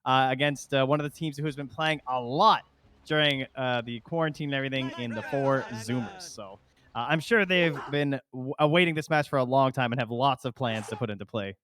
against one of the teams who has been playing a lot during the quarantine and everything in the four Zoomers. So I'm sure they've been awaiting this match for a long time and have lots of plans to put into play.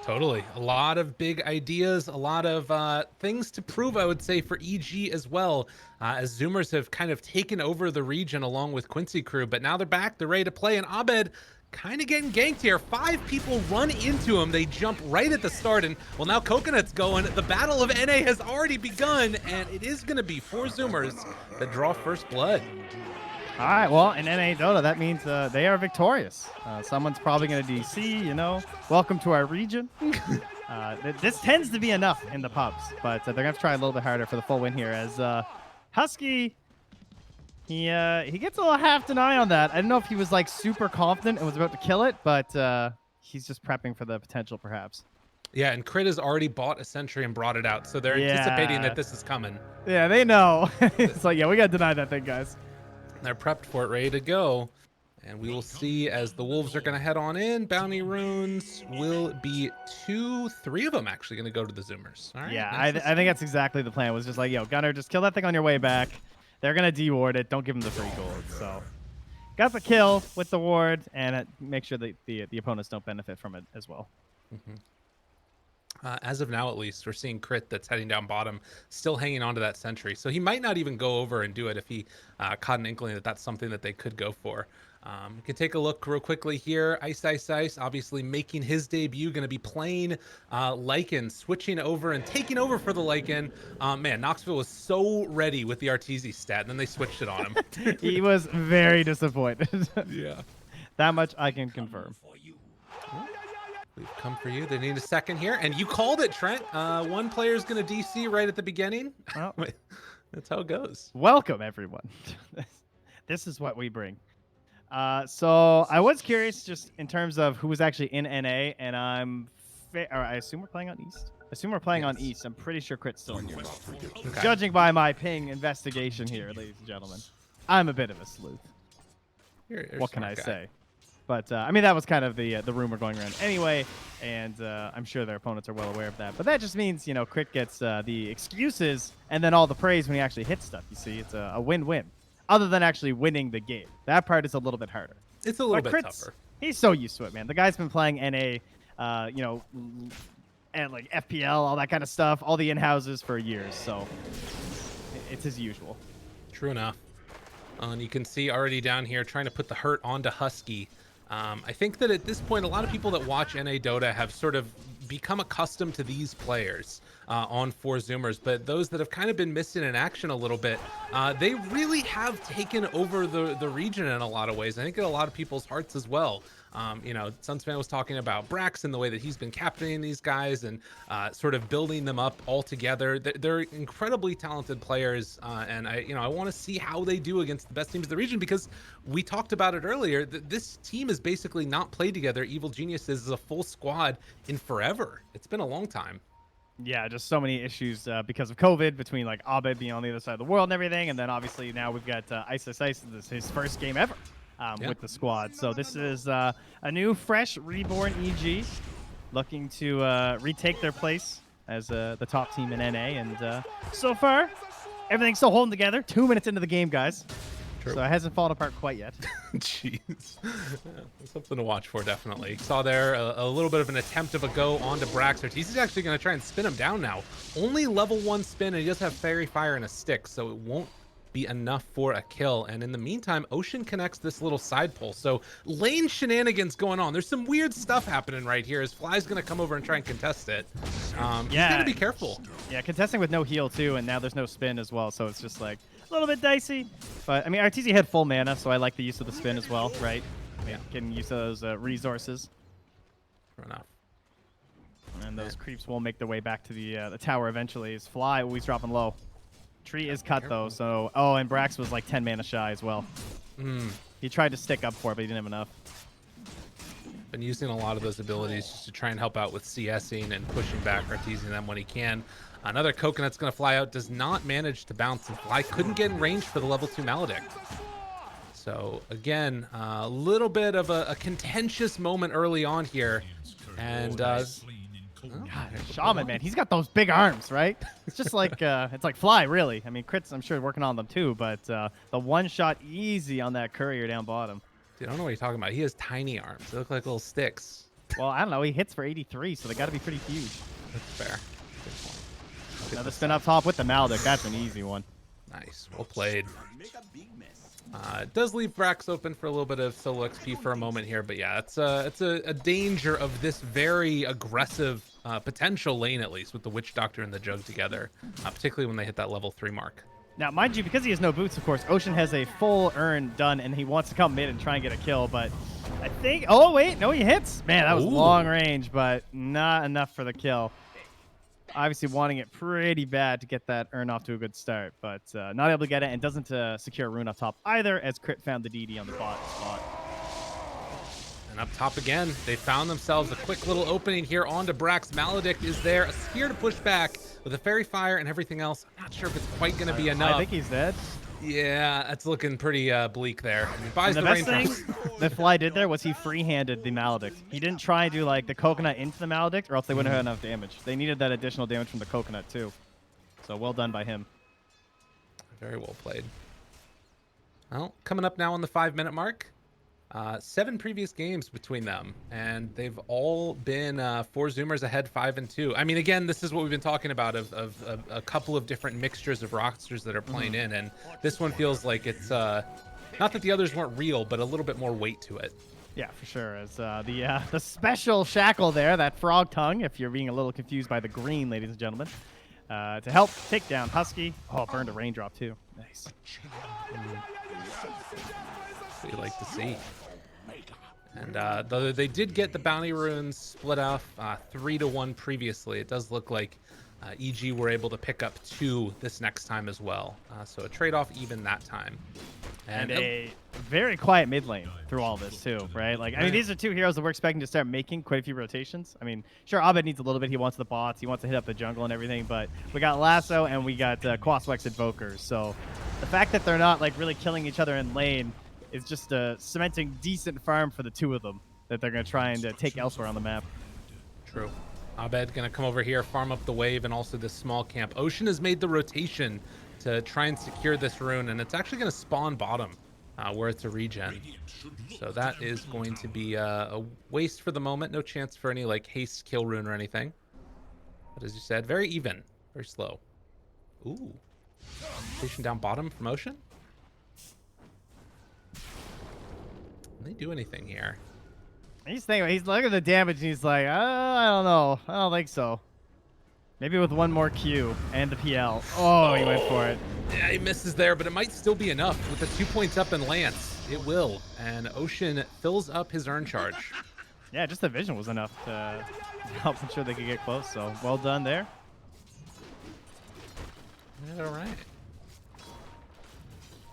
Totally. A lot of big ideas, a lot of things to prove, I would say, for EG as well, as Zoomers have kind of taken over the region along with Quincy Crew. But now they're back, they're ready to play, and Abed kind of getting ganked here. 5 people run into him. They jump right at the start, and well, now Coconut's going. The battle of NA has already begun, and it is going to be 4 Zoomers that draw first blood. All right, well, in NA Dota, that means they are victorious. Someone's probably going to DC, welcome to our region. This tends to be enough in the pubs, but they're going to have to try a little bit harder for the full win here as Husky, he gets a little half deny on that. I don't know if he was like super confident and was about to kill it, but he's just prepping for the potential perhaps. Yeah, and Crit has already bought a Sentry and brought it out, so they're anticipating that this is coming. Yeah, they know. It's like, yeah, we got to deny that thing, guys. They're prepped for it, ready to go. And we will see as the Wolves are going to head on in. Bounty runes will be 3 of them actually going to go to the Zoomers. All right. Yeah, I think that's exactly the plan. Was just like, yo, Gunner, just kill that thing on your way back. They're going to deward it. Don't give them the free gold. So got the kill with the ward and make sure that the opponents don't benefit from it as well. Mm-hmm. As of now, at least, we're seeing Crit that's heading down bottom, still hanging on to that Sentry. So he might not even go over and do it if he caught an inkling that that's something that they could go for. We can take a look real quickly here. Ice, obviously making his debut, going to be playing Lycan, switching over and taking over for the Lycan. Man, Knoxville was so ready with the Arteezy stat, and then they switched it on him. He was very disappointed. Yeah. That much I can confirm. We've come for you. They need a second here, and you called it, Trent. One player's going to DC right at the beginning. Well, that's how it goes. Welcome, everyone. This is what we bring. So I was curious just in terms of who was actually in NA, and I assume we're playing on East. On East. I'm pretty sure Crit's still in here. Okay. Judging by my ping investigation here, ladies and gentlemen, I'm a bit of a sleuth. You're what can I say? But, I mean, that was kind of the rumor going around anyway, and I'm sure their opponents are well aware of that. But that just means, Crit gets the excuses and then all the praise when he actually hits stuff, you see. It's a win-win, other than actually winning the game. That part is a little bit harder. It's a little bit tougher. He's so used to it, man. The guy's been playing NA, and, like, FPL, all that kind of stuff, all the in-houses for years, so it's his usual. True enough. And you can see already down here trying to put the hurt onto Husky. I think that at this point, a lot of people that watch NA Dota have sort of become accustomed to these players on 4 Zoomers, but those that have kind of been missing in action a little bit, they really have taken over the region in a lot of ways. I think in a lot of people's hearts as well. Sunspan was talking about Brax and the way that he's been captaining these guys and sort of building them up all together. They're incredibly talented players, and I want to see how they do against the best teams of the region, because we talked about it earlier. This team has basically not played together. Evil Geniuses is a full squad in forever. It's been a long time. Yeah, just so many issues because of COVID between like Abed being on the other side of the world and everything, and then obviously now we've got Ice. This is his first game ever. With the squad. So this is a new, fresh, reborn EG looking to retake their place as the top team in NA. And so far, everything's still holding together. 2 minutes into the game, guys. True. So it hasn't fallen apart quite yet. Jeez. Something to watch for, definitely. Saw there a little bit of an attempt of a go onto Braxter. He's actually going to try and spin him down now. Only level 1 spin, and he does have Fairy Fire and a stick, so it won't be enough for a kill. And in the meantime, Ocean connects this little side pull, so lane shenanigans going on. There's some weird stuff happening right here as Fly's gonna come over and try and contest it. He's gotta be careful. Yeah, contesting with no heal too, and now there's no spin as well, so it's just like a little bit dicey. But I mean, Arteezy had full mana, so I like the use of the spin as well, right? Yeah, getting use of those resources. Fair enough. And those creeps will make their way back to the tower eventually. As Fly always dropping low. Tree is cut though, so and Brax was like 10 mana shy as well. He tried to stick up for it, but he didn't have enough. Been using a lot of those abilities just to try and help out with CSing and pushing back or teasing them when he can. Another Coconut's gonna fly out, does not manage to bounce, and Fly couldn't get in range for the level 2 Maledict. So again, a little bit of a contentious moment early on here, and God, Shaman, man, he's got those big arms, right? It's just like it's like Fly, really. I mean, Crit's, I'm sure, working on them too, but the one shot easy on that courier down bottom. Dude, I don't know what you're talking about. He has tiny arms. They look like little sticks. Well, I don't know. He hits for 83, so they got to be pretty huge. That's fair. Good point. Another spin up top with the Maldic. That's an easy one. Nice. Well played. It does leave Brax open for a little bit of solo XP for a moment here, but yeah, it's a danger of this very aggressive potential lane, at least, with the Witch Doctor and the Jug together, particularly when they hit that level 3 mark. Now, mind you, because he has no boots, of course, Ocean has a full urn done, and he wants to come mid and try and get a kill, but I think... Oh, wait, no, he hits. Man, that was long range, but not enough for the kill. Obviously wanting it pretty bad to get that urn off to a good start, but not able to get it, and doesn't secure a rune up top either, as Crit found the DD on the bot spot. And up top again, they found themselves a quick little opening here onto Brax. Maledict is there, a spear to push back with a Fairy Fire and everything else. I'm not sure if it's quite going to be enough. I think he's dead. Yeah, that's looking pretty bleak there. And he buys the rain best thing that Fly did there was he free-handed the Maledict. He didn't try and do like the coconut into the Maledict, or else they wouldn't have enough damage. They needed that additional damage from the coconut too. So well done by him. Very well played. Well, coming up now on the 5-minute mark. 7 previous games between them, and they've all been 4 Zoomers ahead 5-2. I mean, again, this is what we've been talking about of a couple of different mixtures of rosters that are playing in, and this one feels like it's not that the others weren't real, but a little bit more weight to it. Yeah, for sure. As the special shackle there, that frog tongue, if you're being a little confused by the green, ladies and gentlemen, to help take down Husky. Oh, burned a raindrop too. Nice. What you like to see. And though they did get the bounty runes split off 3-1 previously, it does look like EG were able to pick up 2 this next time as well. So a trade-off even that time. And a very quiet mid lane through all this too, right? Like, I mean, these are 2 heroes that we're expecting to start making quite a few rotations. I mean, sure, Abed needs a little bit. He wants the bots. He wants to hit up the jungle and everything. But we got Lasso and we got Quaswex Invokers. So the fact that they're not like really killing each other in lane is just a cementing decent farm for the 2 of them that they're going to try and take elsewhere on the map. True. Abed going to come over here, farm up the wave, and also this small camp. Ocean has made the rotation to try and secure this rune, and it's actually going to spawn bottom where it's a regen. So that is going to be a waste for the moment. No chance for any like haste kill rune or anything. But as you said, very even, very slow. Ooh. Rotation down bottom from Ocean. Can they do anything here? He's thinking. He's looking at the damage, and he's like, I don't know. I don't think so. Maybe with one more Q and the PL. Oh, he went for it. Yeah, he misses there, but it might still be enough with the 2 points up in Lance. It will, and Ocean fills up his urn charge. Yeah, just the vision was enough to help ensure they could get close. So well done there. All right.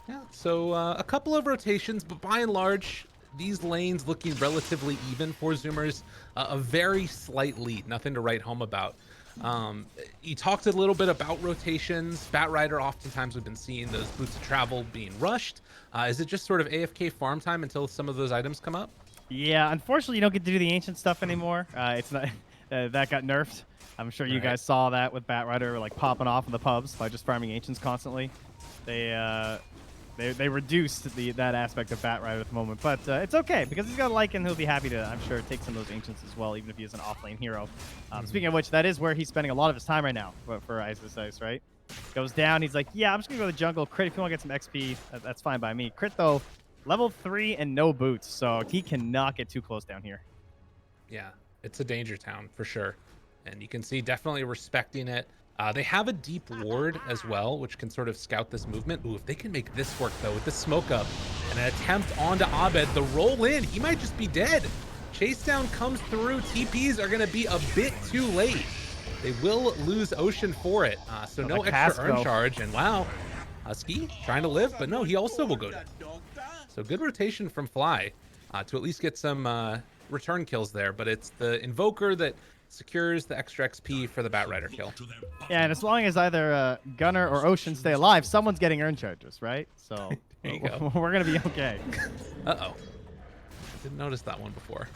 Yeah, so a couple of rotations, but by and large, these lanes looking relatively even for Zoomers. A very slight lead, nothing to write home about. You talked a little bit about rotations. Bat Rider, oftentimes we've been seeing those boots of travel being rushed. Is it just sort of AFK farm time until some of those items come up? Yeah, unfortunately, you don't get to do the ancient stuff anymore. It's not that got nerfed. I'm sure you guys saw that with Bat Rider like popping off in the pubs by just farming ancients constantly. They reduced that aspect of Bat Rider at the moment, but it's okay because he's got a Lycan who'll be happy to, I'm sure, take some of those ancients as well, even if he is an off-lane hero. Speaking of which, that is where he's spending a lot of his time right now for Ice vs. Ice, right? Goes down, he's like, yeah, I'm just gonna go to the jungle. Crit, if you want to get some XP, that's fine by me. Crit though, level 3 and no boots, so he cannot get too close down here. Yeah, it's a danger town for sure, and you can see definitely respecting it. They have a deep ward as well, which can sort of scout this movement. Ooh, if they can make this work, though, with the smoke up and an attempt onto Abed, the roll in, he might just be dead. Chase down comes through. TPs are going to be a bit too late. They will lose Ocean for it. So no extra urn charge. And wow, Husky trying to live, but no, he also will go down. So good rotation from Fly to at least get some return kills there. But it's the Invoker that secures the extra XP for the Bat Rider kill. Yeah, and as long as either Gunner or Ocean stay alive, someone's getting urn charges, right? So there you go. We're going to be okay. Uh-oh. Didn't notice that one before.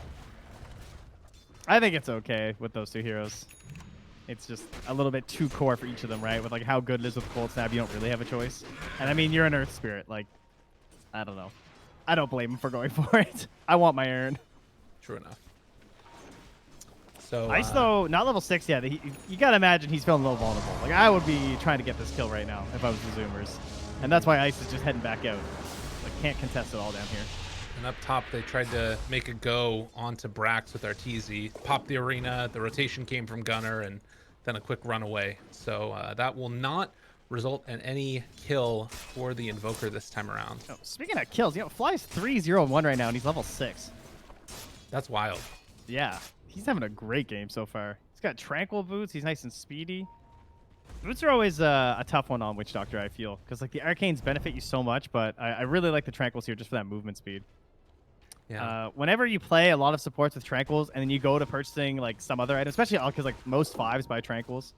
I think it's okay with those two heroes. It's just a little bit too core for each of them, right? With like how good it is with Cold Snap, you don't really have a choice. And I mean, you're an Earth Spirit. Like, I don't know. I don't blame him for going for it. I want my Urn. True enough. So Ice though, not level 6 yet. You gotta imagine he's feeling a little vulnerable. Like I would be trying to get this kill right now if I was the Zoomers, and that's why Ice is just heading back out. Like can't contest it all down here. And up top, they tried to make a go onto Brax with Arteezy. Popped the arena. The rotation came from Gunner, and then a quick run away. So that will not result in any kill for the Invoker this time around. Oh, speaking of kills, Fly's 3-0-1 right now, and he's level 6. That's wild. Yeah, he's having a great game so far. He's got Tranquil Boots. He's nice and speedy. Boots are always a tough one on Witch Doctor, I feel, because like the Arcanes benefit you so much, but I really like the Tranquils here just for that movement speed. Yeah. Whenever you play a lot of supports with Tranquils and then you go to purchasing like some other item, especially because like most 5s buy Tranquils,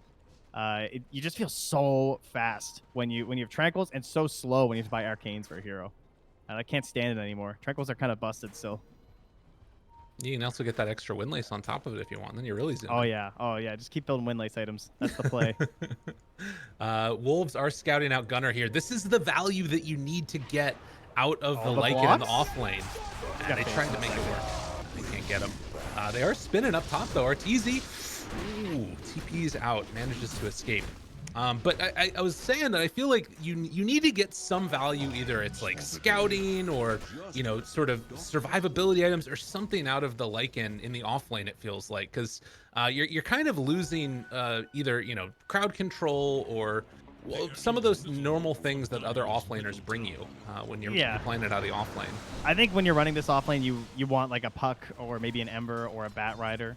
you just feel so fast when you have Tranquils and so slow when you have to buy Arcanes for a hero. And I can't stand it anymore. Tranquils are kind of busted still. You can also get that extra Windlace on top of it if you want. Then you're really zooming. Oh yeah. Just keep building Windlace items. That's the play. Wolves are scouting out Gunner here. This is the value that you need to get out of the the Lycan in the blocks? off lane. And they tried to make it work. They can't get him. They are spinning up top though. Arteezy, ooh, TP's out, manages to escape. But I was saying that I feel like you need to get some value. Either it's like scouting or, sort of survivability items or something out of the Lycan in the off lane, it feels like, because you're kind of losing either, crowd control or some of those normal things that other offlaners bring you when you're playing it out of the offlane. I think when you're running this offlane, you want like a Puck or maybe an Ember or a Bat Rider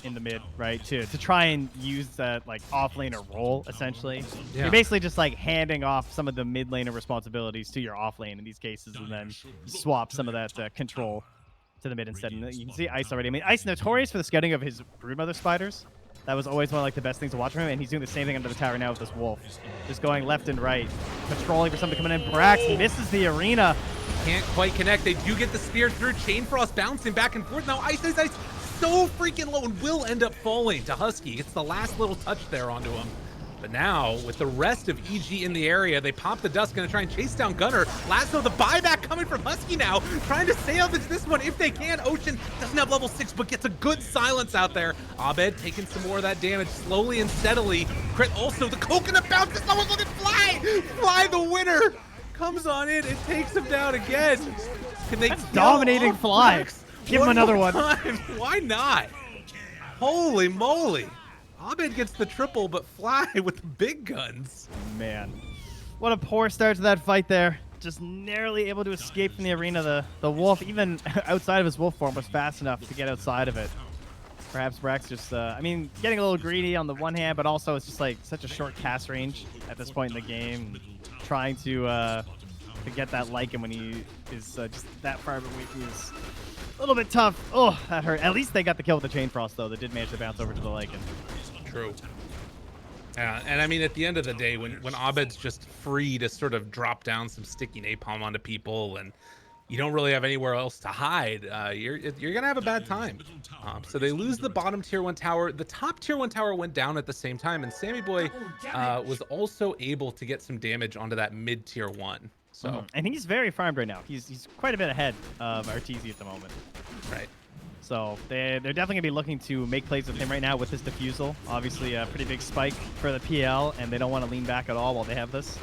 in the mid, right? To try and use that like offlaner role essentially. Yeah. You're basically just like handing off some of the mid laner responsibilities to your offlane in these cases, and then swap some of that control to the mid instead. And you can see Ice already. I mean, Ice notorious for the scouting of his Broodmother spiders. That was always one of like the best things to watch from him, and he's doing the same thing under the tower now with this Wolf. Just going left and right, patrolling for something coming in. Brax misses the arena. Can't quite connect. They do get the spear through. Chain Frost bouncing back and forth. Now Ice, so freaking low and will end up falling to Husky. It's the last little touch there onto him. But now, with the rest of EG in the area, they pop the dust, gonna try and chase down Gunner. Lasso, the buyback coming from Husky now, trying to salvage this one if they can. Ocean doesn't have level 6, but gets a good silence out there. Abed taking some more of that damage slowly and steadily. Crit also, the coconut bounces. Someone look at Fly! Fly, the winner, comes on in and takes him down again. Can they dominating Fly? Give him another one. Why not? Holy moly. Abed gets the triple, but Fly with the big guns. Man, what a poor start to that fight there. Just narrowly able to escape from the arena. The Wolf, even outside of his Wolf form, was fast enough to get outside of it. Perhaps Brax just, getting a little greedy on the one hand, but also it's just like such a short cast range at this point in the game. Trying to get that Lycan when he is just that far away from his... A little bit tough. Oh, that hurt. At least they got the kill with the Chain Frost, though. That did manage to bounce over to the Lycan. True. And I mean, at the end of the day, when Abed's just free to sort of drop down some sticky napalm onto people and you don't really have anywhere else to hide, you're going to have a bad time. So they lose the bottom tier 1 tower. The top tier 1 tower went down at the same time, and Sammy Boy was also able to get some damage onto that mid tier 1. So and he's very farmed right now. He's quite a bit ahead of Arteezy at the moment. Right. So they're definitely gonna be looking to make plays with him right now with this defusal. Obviously a pretty big spike for the PL, and they don't want to lean back at all while they have this.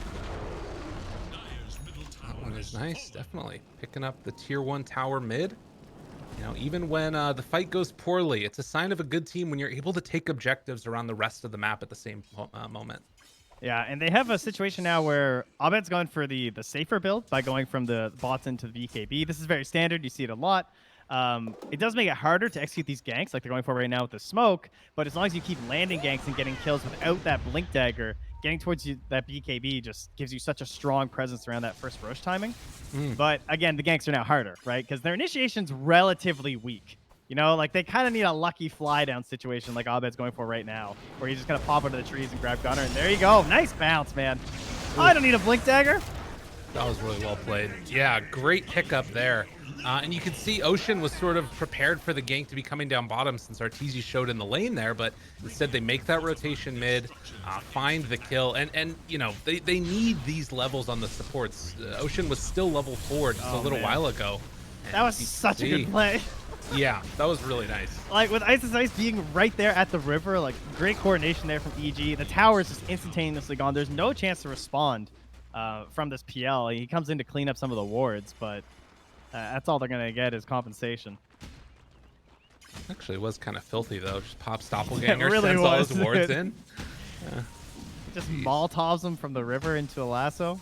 That one is nice, definitely. Picking up the tier 1 tower mid. Even when the fight goes poorly, it's a sign of a good team when you're able to take objectives around the rest of the map at the same moment. Yeah, and they have a situation now where Abed's gone for the safer build by going from the bots into the BKB. This is very standard. You see it a lot. It does make it harder to execute these ganks like they're going for right now with the smoke, but as long as you keep landing ganks and getting kills without that blink dagger, getting towards that BKB just gives you such a strong presence around that first Roche timing. But again, the ganks are now harder, right? Because their initiation's relatively weak. Like they kind of need a lucky fly down situation like Abed's going for right now, where he's just going to pop into the trees and grab Gunner. And there you go. Nice bounce, man. Oh, I don't need a blink dagger. That was really well played. Yeah, great pickup there. And you can see Ocean was sort of prepared for the gank to be coming down bottom since Arteezy showed in the lane there, but instead they make that rotation mid, find the kill, and you know, they need these levels on the supports. Ocean was still level 4 just a little while ago. That was such a good play. Yeah, that was really nice. Like with Ice being right there at the river, like great coordination there from EG. The tower is just instantaneously gone. There's no chance to respond from this PL. He comes in to clean up some of the wards, but that's all they're gonna get is compensation. Actually, it was kind of filthy though. Just pops doppelganger, really sends all his wards in. Just Molotovs him from the river into a lasso.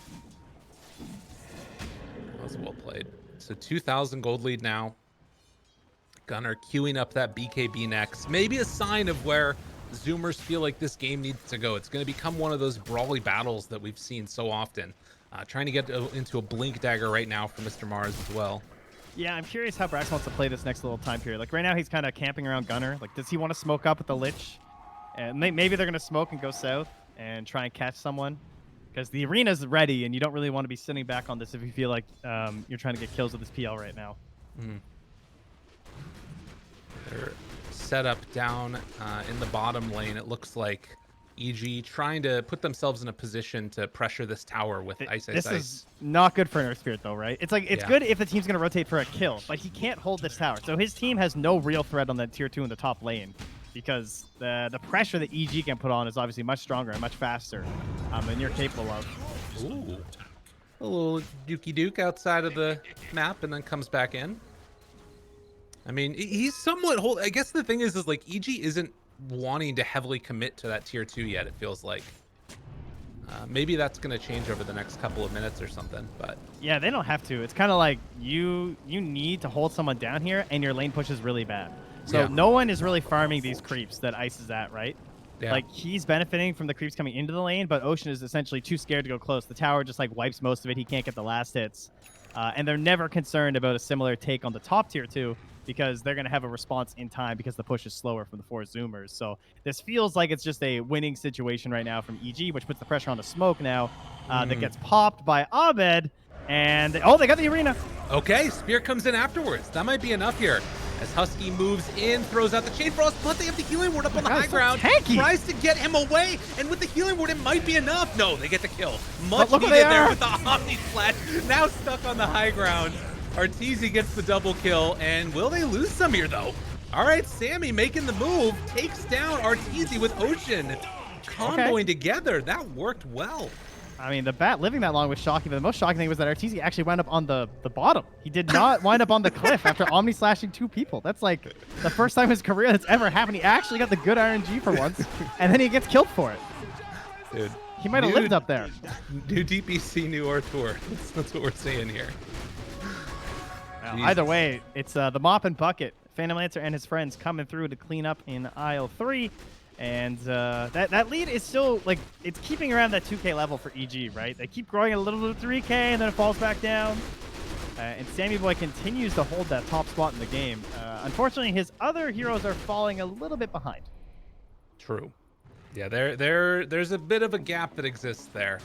That was well played. So 2,000 gold lead now. Gunnar queuing up that BKB next. Maybe a sign of where Zoomers feel like this game needs to go. It's going to become one of those brawly battles that we've seen so often. Trying to get into a blink dagger right now for Mr. Mars as well. Yeah, I'm curious how Brax wants to play this next little time period. Like right now, he's kind of camping around Gunnar. Like, does he want to smoke up with the Lich? And maybe they're going to smoke and go south and try and catch someone. Because the arena's ready, and you don't really want to be sitting back on this if you feel like you're trying to get kills with this PL right now. They're set up down in the bottom lane. It looks like EG trying to put themselves in a position to pressure this tower with Ice. This is not good for Inner Spirit, though, right? It's like it's good if the team's going to rotate for a kill, but he can't hold this tower. So his team has no real threat on that tier 2 in the top lane because the pressure that EG can put on is obviously much stronger and much faster than you're capable of. Ooh. A little dookie duke outside of the map and then comes back in. I mean, he's somewhat I guess the thing is like EG isn't wanting to heavily commit to that tier 2 yet, it feels like. Maybe that's going to change over the next couple of minutes or something, but... Yeah, they don't have to. It's kind of like you need to hold someone down here, and your lane push is really bad. So no one is really farming these creeps that Ice is at, right? Yeah. Like, he's benefiting from the creeps coming into the lane, but Ocean is essentially too scared to go close. The tower just, like, wipes most of it. He can't get the last hits. And they're never concerned about a similar take on the top tier 2, because they're going to have a response in time because the push is slower from the 4 Zoomers. So this feels like it's just a winning situation right now from EG, which puts the pressure on the smoke now that gets popped by Abed. And, they got the arena. Okay, Spear comes in afterwards. That might be enough here. As Husky moves in, throws out the Chain Frost, but they have the healing ward up on the high ground. Tries to get him away, and with the healing ward, it might be enough. No, they get the kill. Much needed there with the Omni Splash. Now stuck on the high ground. Arteezy gets the double kill, and will they lose some here, though? All right, Sammy making the move, takes down Arteezy with Ocean. Comboing together, that worked well. I mean, the bat living that long was shocking, but the most shocking thing was that Arteezy actually wound up on the bottom. He did not wind up on the cliff after Omni slashing 2 people. That's like the first time in his career that's ever happened. He actually got the good RNG for once, and then he gets killed for it. Dude. He might have lived up there. New DPC, new Artur. That's what we're seeing here. Well, either way, it's the mop and bucket. Phantom Lancer and his friends coming through to clean up in aisle 3. And that lead is still, like, it's keeping around that 2K level for EG, right? They keep growing a little bit to 3K, and then it falls back down. And Sammy Boy continues to hold that top spot in the game. Unfortunately, his other heroes are falling a little bit behind. True. Yeah, there's a bit of a gap that exists there.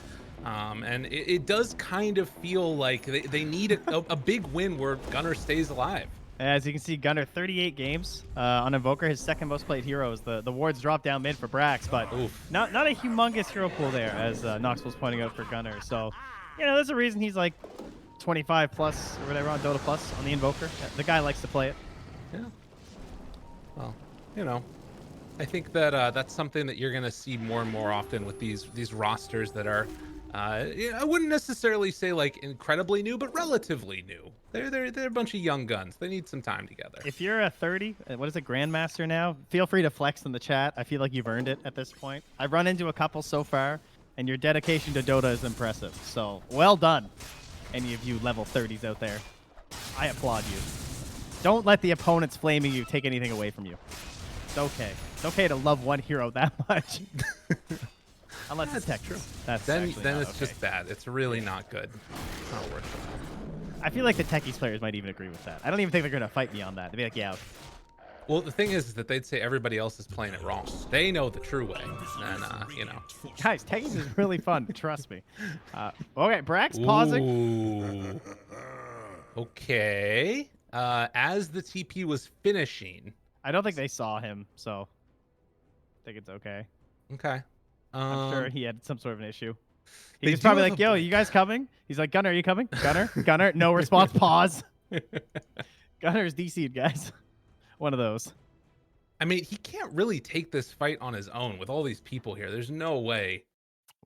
And it does kind of feel like they need a big win where Gunnar stays alive. As you can see, Gunnar 38 games on Invoker, his second most played heroes. The wards drop down mid for Brax, but not a humongous hero pool there, as Nox was pointing out for Gunnar. So, you know, there's a reason he's like 25 plus or whatever on Dota plus on the Invoker. The guy likes to play it. Yeah. Well, you know, I think that that's something that you're going to see more and more often with these rosters that are, I wouldn't necessarily say like incredibly new, but relatively new. They're a bunch of young guns. They need some time together. If you're a 30, what is it, Grandmaster now? Feel free to flex in the chat. I feel like you've earned it at this point. I've run into a couple so far, and your dedication to Dota is impressive. So, well done, any of you level 30s out there. I applaud you. Don't let the opponents flaming you take anything away from you. It's okay. It's okay to love one hero that much. Unless it's Texas. Then it's just bad. It's really not good. It's not worth it. I feel like the Techies players might even agree with that. I don't even think they're going to fight me on that. They'd be like, yeah. Well, the thing is that they'd say everybody else is playing it wrong. They know the true way, and you know. Guys, tagging is really fun. Trust me. Okay, Brax pausing. Ooh. Okay. As the TP was finishing. I don't think they saw him, so I think it's okay. Okay. I'm sure he had some sort of an issue. He They was do probably have like, a "Yo, break. you guys coming?" He's like, "Gunner, are you coming? Gunner, Gunner." No response. Pause. Gunner's DC'd, guys. One of those. I mean, he can't really take this fight on his own with all these people here. There's no way.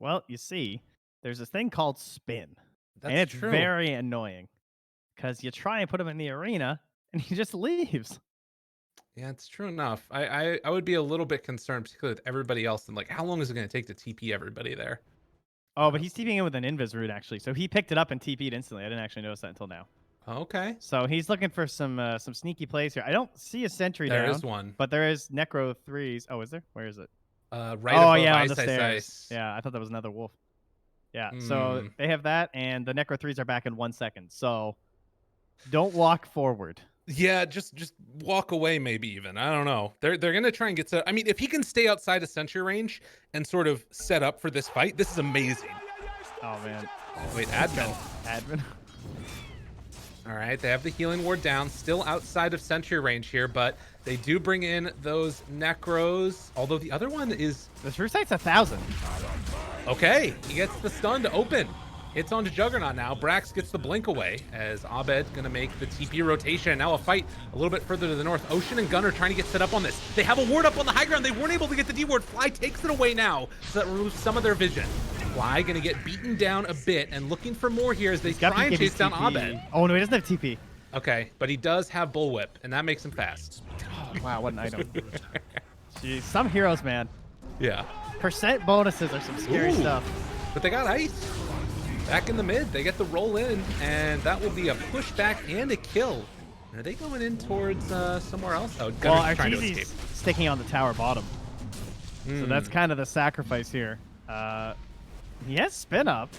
Well, you see, there's this thing called spin, and That's it's true. very annoying because you try and put him in the arena, and he just leaves. Yeah, it's true enough. I would be a little bit concerned, particularly with everybody else, and like, how long is it going to take to TP everybody there? Oh, but he's TPing in with an invis root, actually. So he picked it up and TP'd instantly. I didn't actually notice that until now. Okay. So he's looking for some sneaky plays here. I don't see a sentry There down. is one. But there is Necro 3s. Oh, is there? Where is it? Right oh, above yeah, on Ice, the Ice, stairs. Ice. Yeah, I thought that was another wolf. Yeah, so they have that, and the Necro 3s are back in 1 second. So don't walk forward. Yeah, just walk away, maybe even. I don't know. They're gonna try and get to. I mean, if he can stay outside of sentry range and sort of set up for this fight, this is amazing. Oh man. Wait, admin. Admin. All right, they have the healing ward down, still outside of sentry range here, but they do bring in those necros. Although the other one is The true sight's 1,000. okay. He gets the stun to open. Hits onto Juggernaut now. Brax gets the blink away as Abed gonna make the TP rotation. Now a fight a little bit further to the north. Ocean and Gunner trying to get set up on this. They have a ward up on the high ground. They weren't able to get the D ward. Fly takes it away now, so that removes some of their vision. Fly gonna get beaten down a bit and looking for more here as they try and chase down Abed. Oh no, he doesn't have TP. Okay, but he does have Bullwhip, and that makes him fast. Oh, wow, what an item. Jeez, some heroes, man. Yeah. Percent bonuses are some scary Ooh. stuff. But they got ice. Back in the mid, they get the roll in, and that will be a pushback and a kill. Are they going in towards somewhere else? Oh, Gunner's Well, trying to escape. Arteezy's sticking on the tower bottom. So that's kind of the sacrifice here. He has spin up.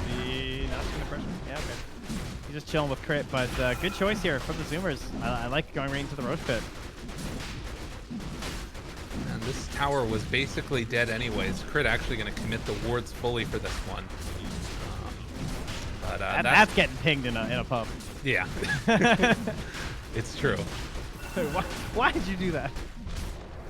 The not gonna pressure. Yeah, okay. He's just chilling with crit, but good choice here from the Zoomers. I like going right into the Roach Pit. And this tower was basically dead anyways. Crit actually going to commit the wards fully for this one. But That's getting pinged in a pub. yeah, it's true. Why did you do that?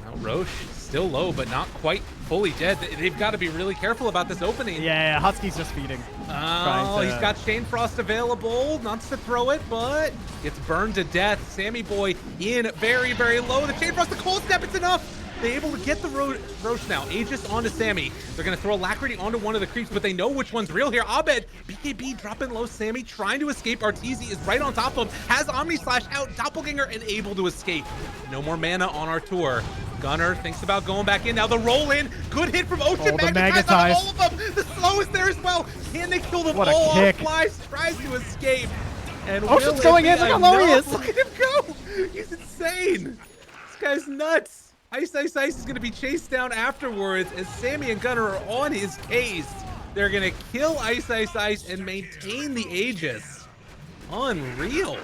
Now Roche still low, but not quite fully dead. They've got to be really careful about this opening. Yeah, Husky's just feeding. Oh, he's got Chain Frost available. Not to throw it, but gets burned to death. Sammy Boy in very, very low. The Chain Frost, the cold step, it's enough. They're able to get the Roche now. Aegis onto Sammy. They're going to throw Alacrity onto one of the creeps, but they know which one's real here. Abed, BKB dropping low. Sammy trying to escape. Arteezy is right on top of him. Has Omni Slash out. Doppelganger and able to escape. No more mana on our tour. Gunner thinks about going back in. Now the roll in. Good hit from Ocean. Magnetize on all of them. The slow is there as well. Can they kill them What a all? kick. Flies, tries to escape. And Ocean's going in. Look how low he is. Look at him go. He's insane. This guy's nuts. Ice Ice Ice is going to be chased down afterwards as Sammy and Gunner are on his case. They're going to kill Ice Ice Ice and maintain the Aegis. Unreal.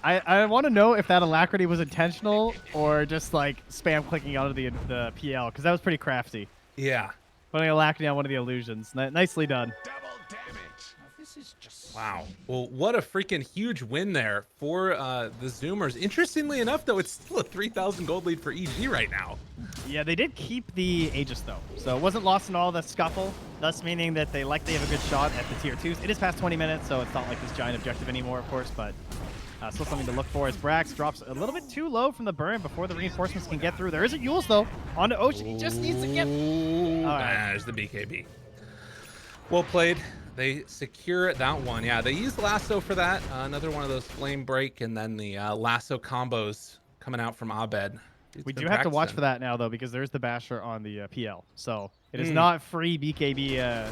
I want to know if that Alacrity was intentional or just like spam clicking out of the PL, because that was pretty crafty. Yeah. Putting Alacrity on one of the illusions. Nicely done. Wow. Well, what a freaking huge win there for the Zoomers. Interestingly enough, though, it's still a 3,000 gold lead for EG right now. Yeah, they did keep the Aegis, though. So it wasn't lost in all the scuffle, thus meaning that they likely have a good shot at the tier 2s. It is past 20 minutes, so it's not like this giant objective anymore, of course, but still something to look for as Brax drops a little bit too low from the burn before the reinforcements can get through. There is a Yules, though, onto Ocean. He just needs to get... All right. There's the BKB. Well played. They secure that one. Yeah, they used Lasso for that. Another one of those flame break and then the Lasso combos coming out from Abed. We do have to watch for that now, though, because there's the Basher on the PL. So it is not free BKB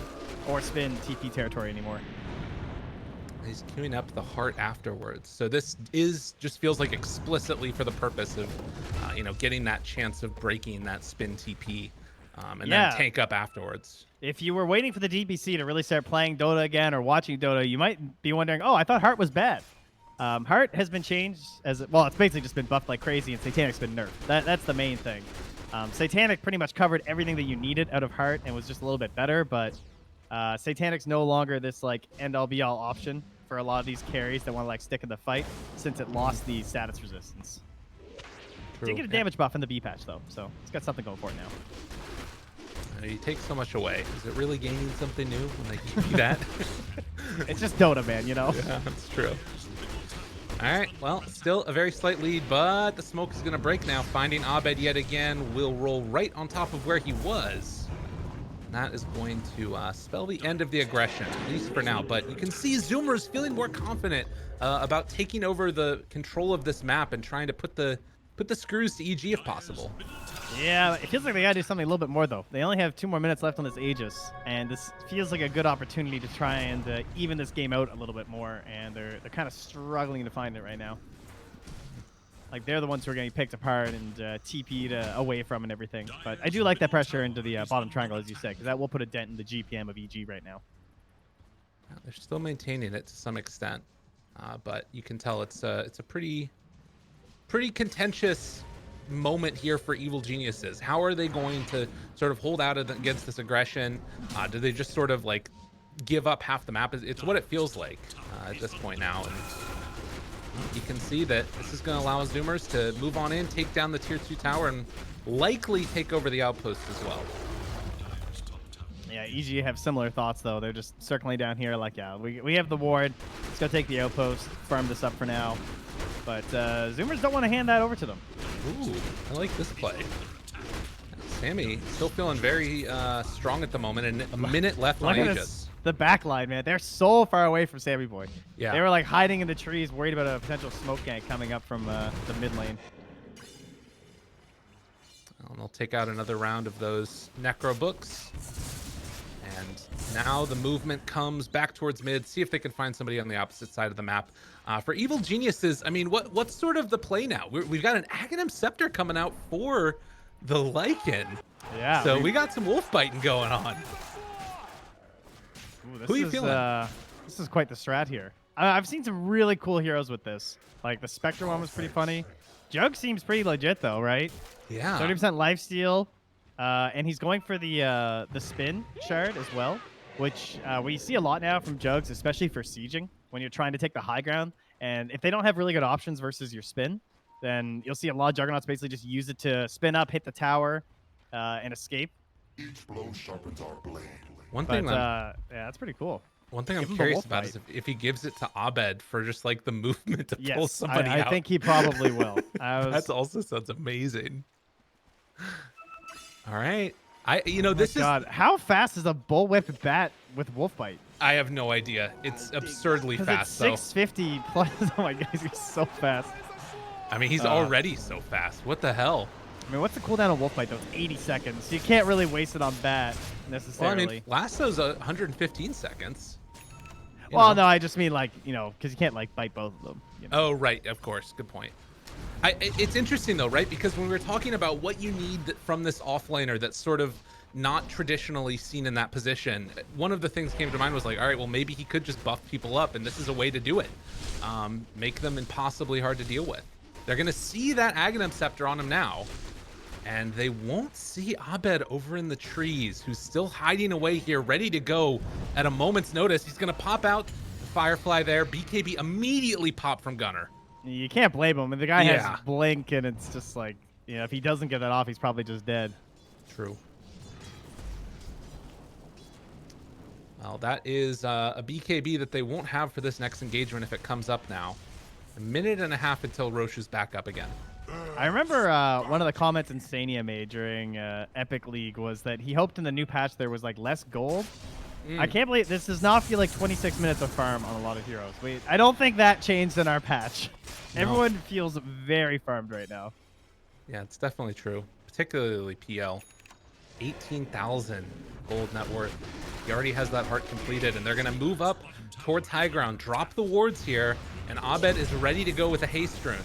or spin TP territory anymore. He's queuing up the heart afterwards. So this just feels like explicitly for the purpose of, getting that chance of breaking that spin TP and then tank up afterwards. If you were waiting for the DPC to really start playing Dota again or watching Dota, you might be wondering, oh, I thought heart was bad. Heart has been changed as well. It's basically just been buffed like crazy, and Satanic's been nerfed. That's the main thing. Satanic pretty much covered everything that you needed out of Heart and was just a little bit better, but Satanic's no longer this like end-all be-all option for a lot of these carries that want to like stick in the fight since it lost the status resistance. Did get a damage buff in the B patch though, so it's got something going for it now. You take so much away. Is it really gaining something new when they give you that? It's just Dota, man, you know? Yeah, that's true. All right, well, still a very slight lead, but the smoke is going to break now. Finding Abed yet again will roll right on top of where he was. And that is going to spell the end of the aggression, at least for now. But you can see Zoomer's feeling more confident about taking over the control of this map and trying to put the screws to EG if possible. Yeah, it feels like they gotta do something a little bit more though. They only have 2 more minutes left on this Aegis, and this feels like a good opportunity to try and even this game out a little bit more. And they're kind of struggling to find it right now. Like they're the ones who are getting picked apart and TP'd away from and everything. But I do like that pressure into the bottom triangle, as you said, because that will put a dent in the GPM of EG right now. They're still maintaining it to some extent, but you can tell it's a pretty contentious moment here for Evil Geniuses. How are they going to sort of hold out against this aggression? Do they just sort of like give up half the map? It's what it feels like at this point now. And you can see that this is going to allow Zoomers to move on in, take down the tier 2 tower, and likely take over the outpost as well. Yeah, EG have similar thoughts though. They're just circling down here like, yeah, we have the ward. Let's go take the outpost, farm this up for now. But Zoomers don't want to hand that over to them. Ooh, I like this play. Sammy still feeling very strong at the moment, and a minute left on Aegis. The backline, man. They're so far away from Sammy Boy. Yeah. They were like hiding in the trees, worried about a potential smoke gank coming up from the mid lane. And they'll take out another round of those Necro books. And now the movement comes back towards mid. See if they can find somebody on the opposite side of the map. For Evil Geniuses, I mean, what's sort of the play now? We've got an Aghanim Scepter coming out for the Lycan. Yeah. So we got some wolf biting going on. Ooh, Who are you feeling? This is quite the strat here. I've seen some really cool heroes with this. Like the Spectre one was pretty funny. Jug seems pretty legit though, right? Yeah. 30% lifesteal. And he's going for the spin shard as well, which we see a lot now from Jugs, especially for sieging when you're trying to take the high ground. And if they don't have really good options versus your spin, then you'll see a lot of Juggernauts basically just use it to spin up, hit the tower, and escape. Each blow sharpens our blade. Yeah, that's pretty cool. One thing I'm curious about is if he gives it to Abed for just like the movement to pull somebody out. I think he probably will. That also sounds amazing. All right. God, how fast is a bullwhip bat with wolf bite? I have no idea. It's absurdly fast. It's 650 plus. Oh my god, he's so fast. I mean, he's already so fast. What the hell? I mean, what's the cooldown on wolf bite though? It's 80 seconds. So you can't really waste it on bat necessarily. Well, I mean, Lasso's 115 seconds. No, I just mean like, because you can't like bite both of them. Oh, right. Of course. Good point. It's interesting though, right? Because when we were talking about what you need from this offlaner that's sort of not traditionally seen in that position, one of the things came to mind was like, all right, well, maybe he could just buff people up, and this is a way to do it. Make them impossibly hard to deal with. They're going to see that Aghanim Scepter on him now, and they won't see Abed over in the trees, who's still hiding away here, ready to go at a moment's notice. He's going to pop out the Firefly there. BKB immediately pop from Gunner. You can't blame him. The guy has blink, and it's just like, if he doesn't get that off, he's probably just dead. True. Well, that is a BKB that they won't have for this next engagement if it comes up now. A minute and a half until Roche is back up again. I remember one of the comments Insania made during Epic League was that he hoped in the new patch there was like less gold. I can't believe this does not feel like 26 minutes of farm on a lot of heroes. I don't think that changed in our patch. No. Everyone feels very farmed right now. Yeah, it's definitely true. Particularly PL. 18,000 gold net worth. He already has that heart completed, and they're going to move up towards high ground, drop the wards here, and Abed is ready to go with a haste rune.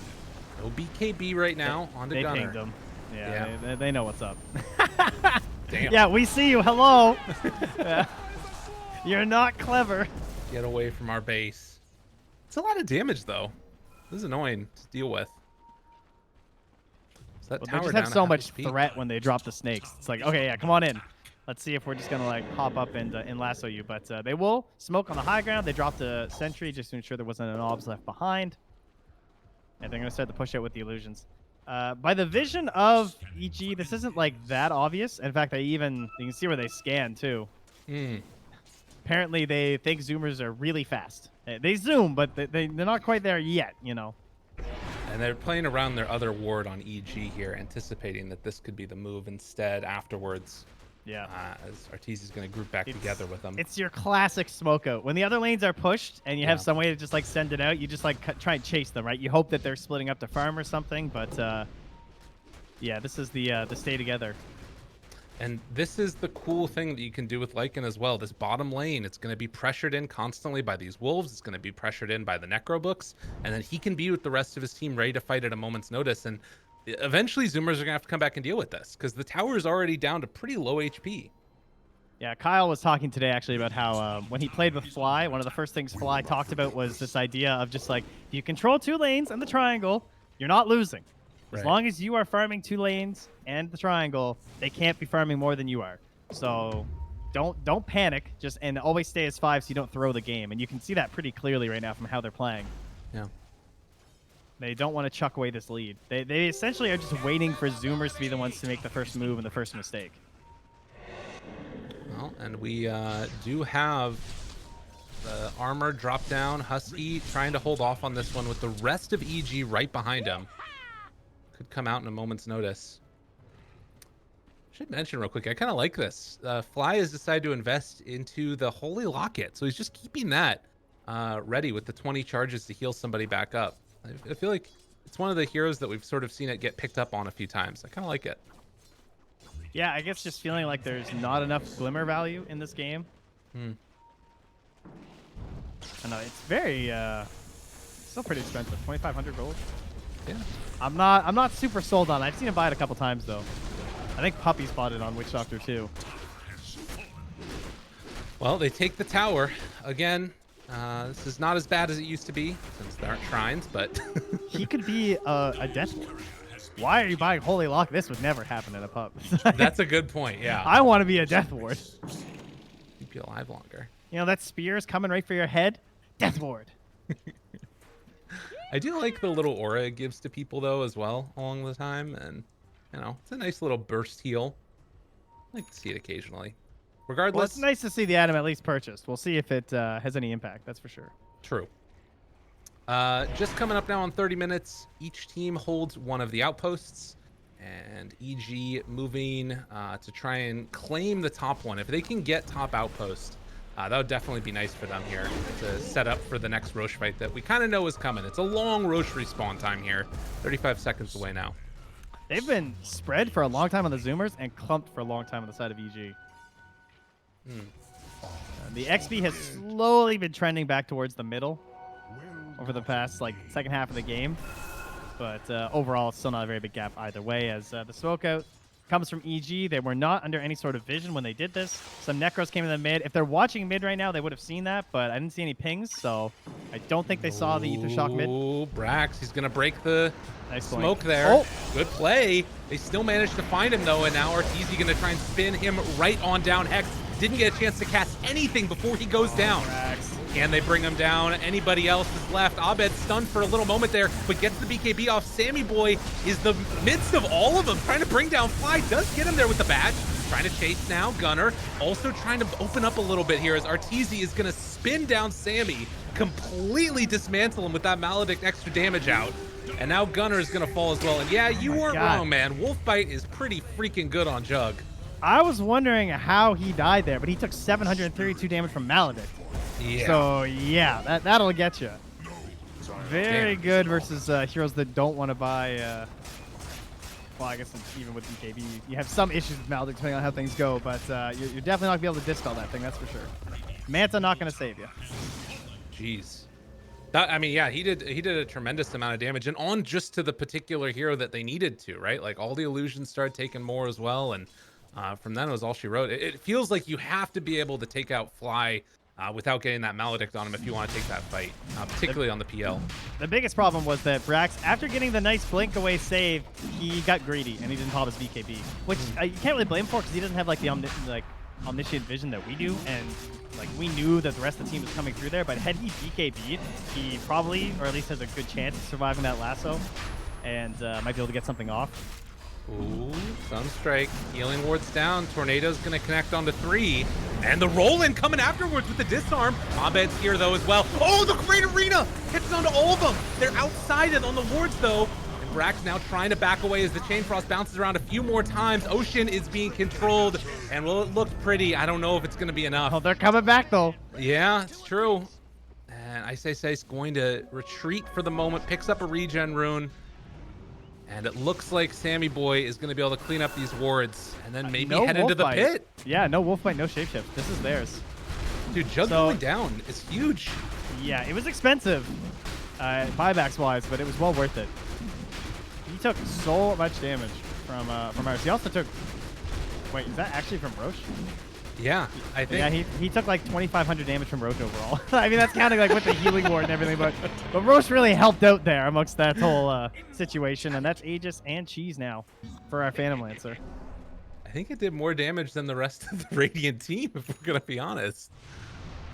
No BKB right now on the Gunner. Pinged him. Yeah. They know what's up. Damn. Yeah, we see you. Hello. You're not clever. Get away from our base. It's a lot of damage, though. This is annoying to deal with. So that Well, they tower just down have at so half much its speed. threat when they drop the snakes. It's like, okay, yeah, come on in. Let's see if we're just gonna like hop up and lasso you. But they will smoke on the high ground. They dropped a sentry just to ensure there wasn't an obs left behind. And they're gonna start the push out with the illusions. By the vision of EG, this isn't like that obvious. In fact, you can see where they scan too. Hmm. Apparently, they think zoomers are really fast. They zoom, but they're not quite there yet, you know. And they're playing around their other ward on EG here, anticipating that this could be the move instead afterwards. Yeah. As Arteezy's going to group back together with them. It's your classic smoke out. When the other lanes are pushed and you have Yeah. some way to just like send it out, you just like try and chase them, right? You hope that they're splitting up to farm or something, but yeah, this is the stay together. And this is the cool thing that you can do with Lycan as well. This bottom lane, it's going to be pressured in constantly by these wolves. It's going to be pressured in by the Necro books. And then he can be with the rest of his team ready to fight at a moment's notice. And eventually Zoomers are going to have to come back and deal with this because the tower is already down to pretty low HP. Yeah, Kyle was talking today actually about how when he played with Fly, one of the first things Fly talked about was this idea of just like, if you control 2 lanes and the triangle, you're not losing. As Right. long as you are farming 2 lanes and the triangle, they can't be farming more than you are. So don't panic, just and always stay as 5 so you don't throw the game. And you can see that pretty clearly right now from how they're playing. Yeah. They don't want to chuck away this lead. They essentially are just waiting for Zoomers to be the ones to make the first move and the first mistake. Well, and we do have the armor drop down. Husky trying to hold off on this one with the rest of EG right behind him. Could come out in a moment's notice. Should mention real quick, I kind of like this. Fly has decided to invest into the Holy Locket, so he's just keeping that ready with the 20 charges to heal somebody back up. I feel like it's one of the heroes that we've sort of seen it get picked up on a few times. I kind of like it. Yeah, I guess just feeling like there's not enough glimmer value in this game. Hmm. I know it's very still pretty expensive. 2,500 gold. Yeah. I'm not super sold on it. I've seen him buy it a couple times though. I think Puppy's bought it on Witch Doctor too. Well, they take the tower again. This is not as bad as it used to be since there aren't shrines, but He could be a Death Ward. Why are you buying Holy Lock? This would never happen in a pub. that's a good point. Yeah. I want to be a Death Ward. Keep you alive longer. You know, that spear is coming right for your head. Death Ward. I do like the little aura it gives to people though as well along the time, and you know it's a nice little burst heal. I like to see it occasionally. Well, Regardless, it's nice to see the item at least purchased. We'll see if it has any impact. That's for sure. true. Just coming up now on 30 minutes. Each team holds one of the outposts, and EG moving to try and claim the top one. If they can get top outpost, that would definitely be nice for them here to set up for the next Roche fight that we kind of know is coming. It's a long Roche respawn time here. 35 seconds away now. They've been spread for a long time on the Zoomers and clumped for a long time on the side of EG. The XP has slowly been trending back towards the middle over the past like second half of the game, but overall it's still not a very big gap either way as the smoke out comes from EG. They were not under any sort of vision when they did this. Some Necros came in the mid. If they're watching mid right now, they would have seen that, but I didn't see any pings, so I don't think they saw the Ether Shock mid. Oh, Brax, he's gonna break the Nice point. smoke there. Oh. Good play. They still managed to find him though, and now Arteezy gonna try and spin him right on down. Hex didn't get a chance to cast anything before he goes down. Brax. Can they bring him down? Anybody else is left. Abed stunned for a little moment there, but gets the BKB off. Sammy Boy is the midst of all of them, trying to bring down Fly. Does get him there with the badge. Trying to chase now. Gunner also trying to open up a little bit here as Arteezy is going to spin down Sammy, completely dismantle him with that Maledict extra damage out. And now Gunner is going to fall as well. And yeah, you weren't wrong, man. Wolfbite is pretty freaking good on Jug. I was wondering how he died there, but he took 732 damage from Maledict. Yeah. So yeah, that'll get you. Very Damn. good versus heroes that don't want to buy. Well, I guess it's even with BKB, you have some issues with Maledict depending on how things go, but you're definitely not gonna be able to dispel that thing. That's for sure. Manta not gonna save you. Jeez. That, I mean, yeah, he did a tremendous amount of damage, and on just to the particular hero that they needed to, right? Like all the illusions started taking more as well, and from then it was all she wrote. It feels like you have to be able to take out Fly without getting that Maledict on him if you want to take that fight, particularly on the PL. The biggest problem was that Brax, after getting the nice blink away save, he got greedy and he didn't pop his BKB, which you can't really blame him for because he doesn't have like the omniscient vision that we do, and like we knew that the rest of the team was coming through there. But had he BKB'd, he probably, or at least has a good chance of surviving that lasso, and might be able to get something off. Ooh, Sunstrike, healing wards down. Tornado's gonna connect onto 3. And the roll-in coming afterwards with the disarm. Abed's here though as well. Oh, the Great Arena hits onto all of them. They're outside it on the wards though. And Brax now trying to back away as the Chain Frost bounces around a few more times. Ocean is being controlled. And well, it looked pretty. I don't know if it's gonna be enough. Oh, they're coming back though. Yeah, it's true. And Ice is going to retreat for the moment, picks up a regen rune. And it looks like Sammy Boy is going to be able to clean up these wards and then maybe head into the pit. Yeah, no wolf bite, no shapeshift. This is theirs. Dude, Jug going down is huge. Yeah, it was expensive, buybacks-wise, but it was well worth it. He took so much damage from ours. He also took... Wait, is that actually from Roche? Yeah, I think. Yeah, he took like 2,500 damage from Roche overall. I mean, that's counting like with the healing ward and everything, but Roche really helped out there amongst that whole situation, and that's Aegis and Cheese now for our Phantom Lancer. I think it did more damage than the rest of the Radiant team, if we're gonna be honest.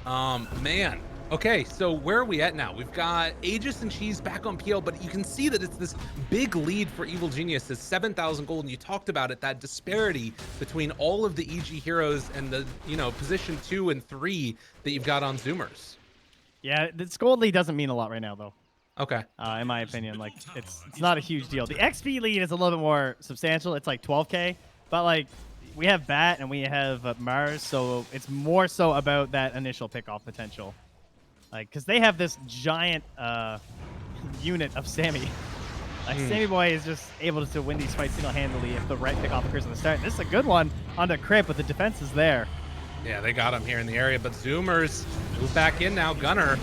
Man. Okay, so where are we at now? We've got Aegis and Cheese back on PL, but you can see that it's this big lead for Evil Genius. It's 7,000 gold, and you talked about it, that disparity between all of the EG heroes and the, position 2 and 3 that you've got on Zoomers. Yeah, this gold lead doesn't mean a lot right now, though. Okay. In my opinion, like it's not a huge deal. The XP lead is a little bit more substantial. It's like 12K, but like we have Bat and we have Mars, so it's more so about that initial pickoff potential. Like, because they have this giant unit of Sammy. Like, Sammy Boy is just able to win these fights single-handedly if the right pickoff occurs in the start. And this is a good one onto Crip, but the defense is there. Yeah, they got him here in the area, but Zoomers move back in now. Gunner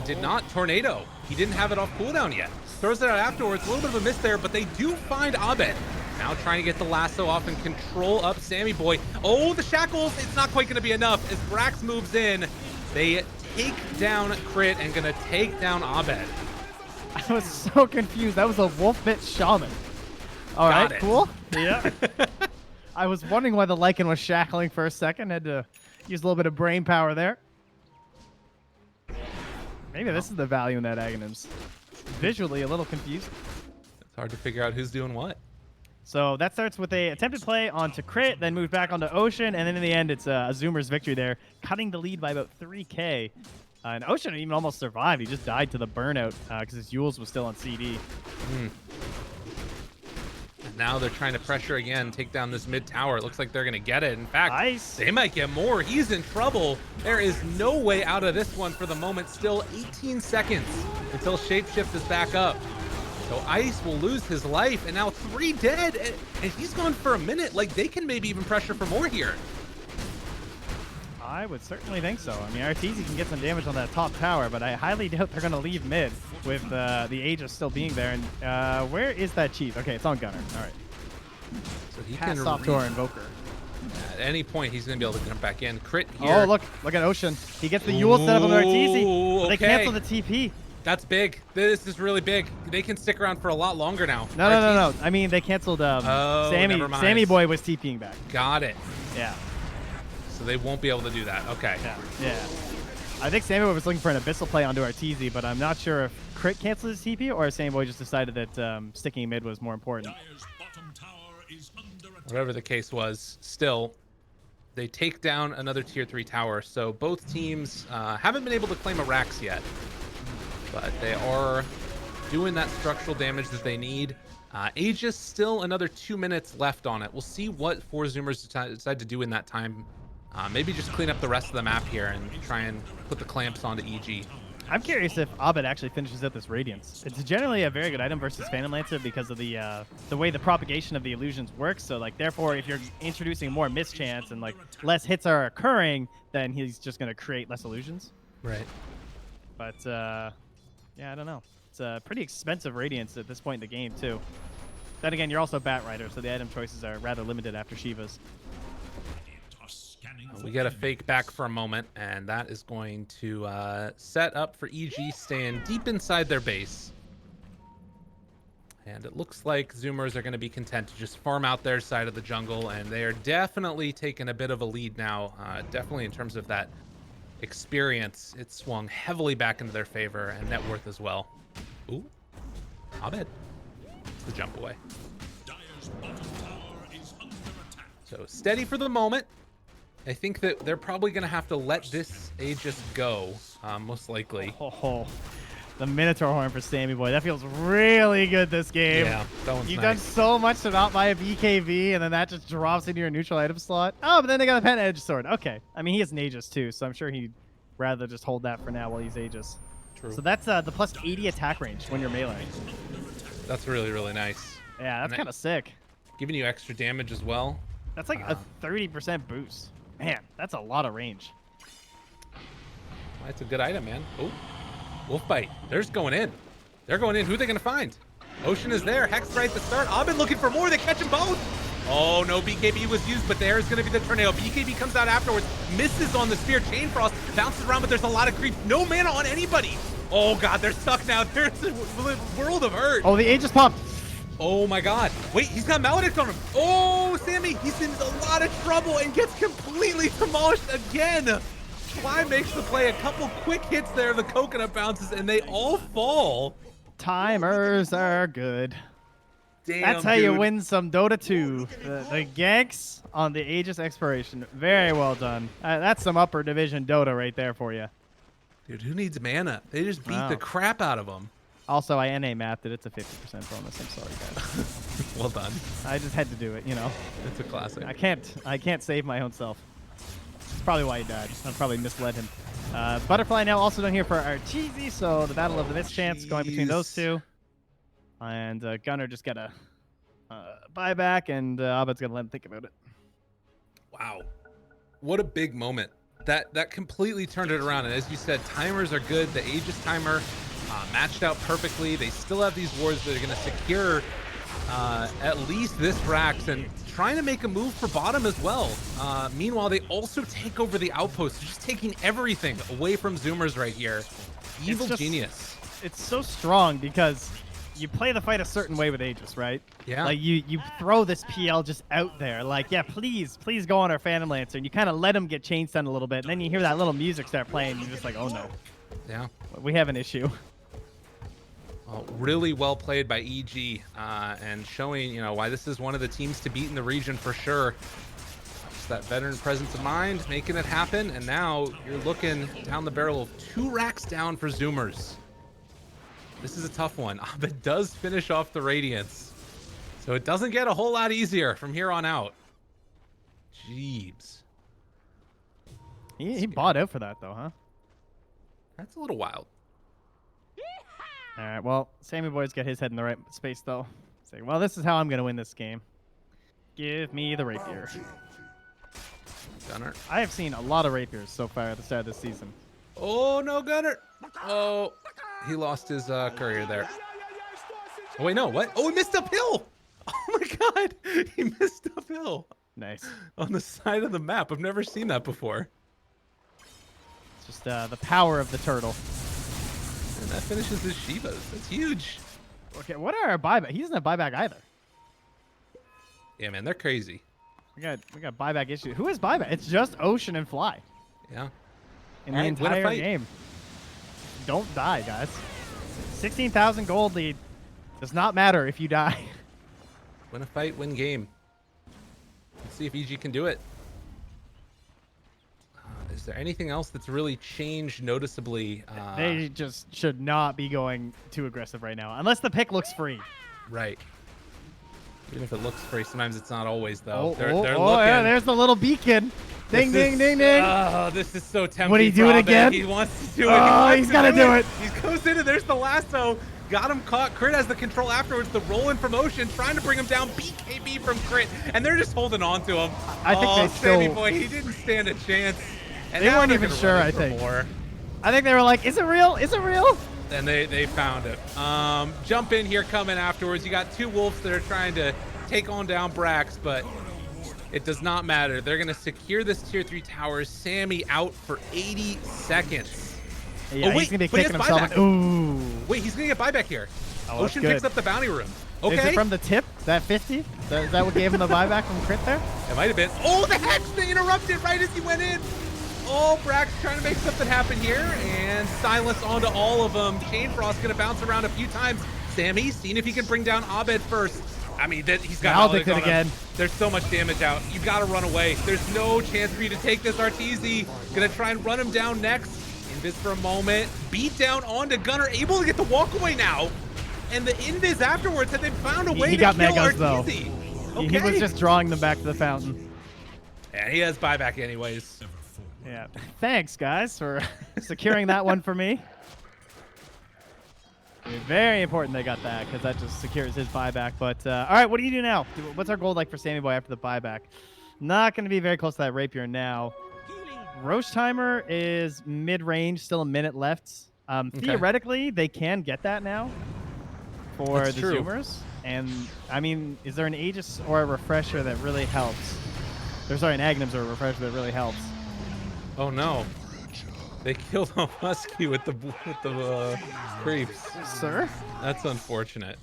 did not. Tornado, he didn't have it off cooldown yet. Throws it out afterwards. A little bit of a miss there, but they do find Abed. Now trying to get the lasso off and control up Sammy Boy. Oh, the shackles. It's not quite going to be enough as Brax moves in. They take down Crit and gonna take down Abed. I was so confused. That was a wolf bit shaman. All Got right, it. cool. Yeah. I was wondering why the Lycan was shackling for a second. Had to use a little bit of brain power there. Maybe this is the value in that Aghanims. Visually a little confused. It's hard to figure out who's doing what. So that starts with a attempted play onto Crit, then moved back onto Ocean, and then in the end, it's a Zoomer's victory there, cutting the lead by about 3K. And Ocean even almost survived. He just died to the burnout because his Yules was still on CD. And now they're trying to pressure again, take down this mid tower. It looks like they're going to get it. In fact, Nice. they might get more. He's in trouble. There is no way out of this one for the moment. Still 18 seconds until Shapeshift is back up. So Ice will lose his life, and now 3 dead, and he's gone for a minute. Like, they can maybe even pressure for more here. I would certainly think so. I mean, Arteezy can get some damage on that top tower, but I highly doubt they're going to leave mid with the Aegis still being there. And where is that Chief? Okay, it's on Gunner. All right. So he Pass can off to our Invoker. At any point, he's going to be able to jump back in. Crit here. Oh, look at Ocean. He gets the Yule set up on Arteezy. Ooh, They okay. cancel the TP. That's big. This is really big. They can stick around for a lot longer now. No. I mean, they canceled Sammy. never mind. Sammy Boy was TPing back. Got it. Yeah. So they won't be able to do that. Okay. Yeah. I think Sammy Boy was looking for an Abyssal play onto Arteezy, but I'm not sure if Crit canceled his TP or if Sammy Boy just decided that sticking mid was more important. Whatever the case was, still, they take down another tier 3 tower. So both teams haven't been able to claim a Rax yet, but they are doing that structural damage that they need. Aegis still another 2 minutes left on it. We'll see what 4 Zoomers decide to do in that time. Maybe just clean up the rest of the map here and try and put the clamps onto EG. I'm curious if Abed actually finishes out this Radiance. It's generally a very good item versus Phantom Lancer because of the way the propagation of the illusions works. So, like, therefore, if you're introducing more mischance and, like, less hits are occurring, then he's just going to create less illusions. Right. But, yeah, I don't know. It's a pretty expensive Radiance at this point in the game, too. Then again, you're also Bat Rider, so the item choices are rather limited after Shiva's. We get a fake back for a moment, and that is going to set up for EG staying deep inside their base. And it looks like Zoomers are going to be content to just farm out their side of the jungle, and they are definitely taking a bit of a lead now. Definitely in terms of that experience, it swung heavily back into their favor, and net worth as well. Ooh, Abed. It's the jump away. So steady for the moment. I think that they're probably going to have to let this Aegis go, most likely. Oh, the Minotaur Horn for Sammy Boy. That feels really good this game. Yeah, that one's You've nice. done so much to not buy a BKB, and then that just drops into your neutral item slot. Oh, but then they got a Pen Edge Sword. Okay. I mean, he has an Aegis too, so I'm sure he'd rather just hold that for now while he's Aegis. True. So that's the plus 80 attack range when you're melee. That's really, really nice. Yeah, that's kind of sick. Giving you extra damage as well. That's like a 30% boost. Man, that's a lot of range. That's a good item, man. Oh, Wolf Bite. They're just going in. They're going in. Who are they going to find? Ocean is there. Hex right at the start. Abed looking for more. They catch them both. Oh, no, BKB was used, but there's going to be the tornado. BKB comes out afterwards. Misses on the spear. Chain Frost bounces around, but there's a lot of creep. No mana on anybody. Oh, God, they're stuck now. There's a world of hurt. Oh, the Aegis popped. Oh my God. Wait, he's got Maledict on him. Oh, Sammy, he's in a lot of trouble and gets completely demolished again. Fly makes the play. A couple quick hits there. The coconut bounces and they all fall. Timers are good. Damn, That's how you dude. win some Dota 2. The ganks on the Aegis Exploration. Very well done. That's some upper division Dota right there for you. Dude, who needs mana? They just beat Wow. the crap out of them. Also, I NA mathed it. It's a 50% bonus. I'm sorry, guys. Well done. I just had to do it, you know. It's a classic. I can't save my own self. That's probably why he died. I probably misled him. Butterfly now also down here for our cheesy, so the battle of the mischance going between those two. And Gunner just got a buyback, and Abed's gonna let him think about it. Wow. What a big moment. That completely turned it around. And as you said, timers are good. The Aegis timer matched out perfectly. They still have these wards that are going to secure at least this Rax and trying to make a move for bottom as well. Meanwhile, they also take over the outpost, just taking everything away from Zoomers right here. Evil genius. It's so strong because you play the fight a certain way with Aegis, right? Yeah. Like you throw this PL just out there, like, yeah, please go on our Phantom Lancer, and you kind of let him get chain stunned a little bit, and then you hear that little music start playing, and you're just like, oh no, Yeah. we have an issue. Well, really well played by EG, and showing, why this is one of the teams to beat in the region for sure. Just that veteran presence of mind, making it happen, and now you're looking down the barrel of 2 racks down for Zoomers. This is a tough one. Abed does finish off the Radiance, so it doesn't get a whole lot easier from here on out. Jeebs. He bought out for that, though, huh? That's a little wild. All right, well, Sammy Boy's got his head in the right space, though. He's like, well, this is how I'm going to win this game. Give me the rapier. Gunner. I have seen a lot of rapiers so far at the start of this season. Oh, no, Gunner. Oh, he lost his courier there. Oh, wait, no, what? Oh, he missed uphill. Oh, my God. He missed uphill. Nice. On the side of the map. I've never seen that before. It's just the power of the turtle. And that finishes his Shivas. That's huge. Okay, what are our buyback? He doesn't have buyback either. Yeah, man, they're crazy. We got buyback issues. Who has buyback? It's just Ocean and Fly Yeah. in All the right, win a entire fight. game. Don't die, guys. 16,000 gold lead. Does not matter if you die. Win a fight, win game. Let's see if EG can do it. Is there anything else that's really changed noticeably? They just should not be going too aggressive right now, unless the pick looks free. Right. Even if it looks free, sometimes it's not always, Oh, though. They're oh, looking. yeah, there's the little beacon. Ding, ding, ding, ding. Oh, this is so tempting. Would he do for it Abed. again? He wants to do it. Oh, He he's wants gotta to do it. He goes in, and there's the lasso. Got him caught. Crit has the control afterwards. The roll in from Ocean, trying to bring him down. BKB from Crit, and they're just holding on to him. I think they Sammy still- boy, he didn't stand a chance. And They now weren't they're even gonna sure, run in I for think. more. I think they were like, is it real? Is it real? And they found it. Jump in here coming afterwards. You got 2 wolves that are trying to take on down Brax, but It does not matter. They're going to secure this tier 3 tower. Sammy out for 80 seconds. Yeah, oh, wait, he's gonna be but he kicking has himself. buyback. Ooh. Wait, he's going to get buyback here. Oh, that's Ocean good. picks up the bounty room. Okay. Is it from the tip? That 50? Is that what gave him the buyback from crit there? It might have been. Oh, the hedge thing interrupted right as he went in. Oh, Brax trying to make something happen here. And silence onto all of them. Chain Frost going to bounce around a few times. Sammy, seeing if he can bring down Abed first. I mean, he's got Maldic on again. him. There's so much damage out. You got to run away. There's no chance for you to take this Arteezy. Going to try and run him down next. Invis for a moment. Beat down onto Gunner. Able to get the walk away now. And the Invis afterwards had they found a way He to got kill megas, Arteezy. though. Okay. He was just drawing them back to the fountain. Yeah, he has buyback anyways. Yeah. Thanks, guys, for securing that one for me. I mean, very important they got that, because that just secures his buyback. But, all right, what do you do now? What's our goal like for Sammy Boy after the buyback? Not going to be very close to that Rapier now. Roche timer is mid-range, still a minute left. Theoretically, they can get that now for That's the true. Zoomers. And, I mean, is there an Aegis or a Refresher that really helps? Or, sorry, an Agnums or a Refresher that really helps? Oh no. They killed a Husky with the creeps. Sir? That's unfortunate.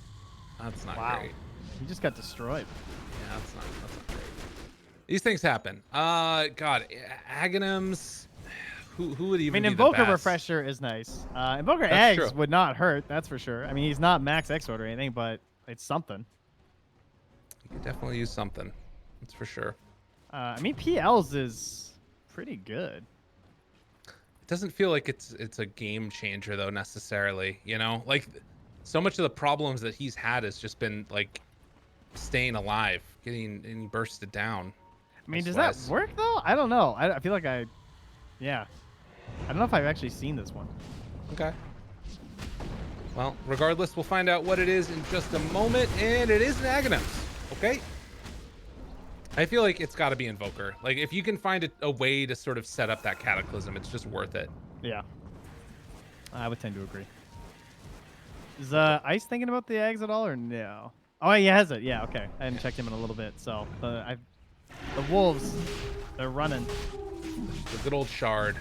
That's not Wow. great. He just got destroyed. Yeah, that's not great. These things happen. God, Aghanims. Who would I even mean, be the Invoker best? Refresher is nice. Invoker That's Eggs true. would not hurt, that's for sure. I mean, he's not max X or anything, but it's something. You could definitely use something. That's for sure. I mean, PLs is pretty good. It doesn't feel like it's a game changer though necessarily. You know, like so much of the problems that he's had has just been like staying alive, getting bursted down. I mean, does that Slice. work though? I don't know. I feel like yeah. I don't know if I've actually seen this one. Okay. Well, regardless, we'll find out what it is in just a moment, and it is an Aghanims. Okay. I feel like it's got to be Invoker. Like, if you can find a way to sort of set up that Cataclysm, it's just worth it. Yeah. I would tend to agree. Is Ice thinking about the eggs at all, or no? Oh, he has it. Yeah, okay. I hadn't checked him in a little bit, so the Wolves, they're running. The good old Shard.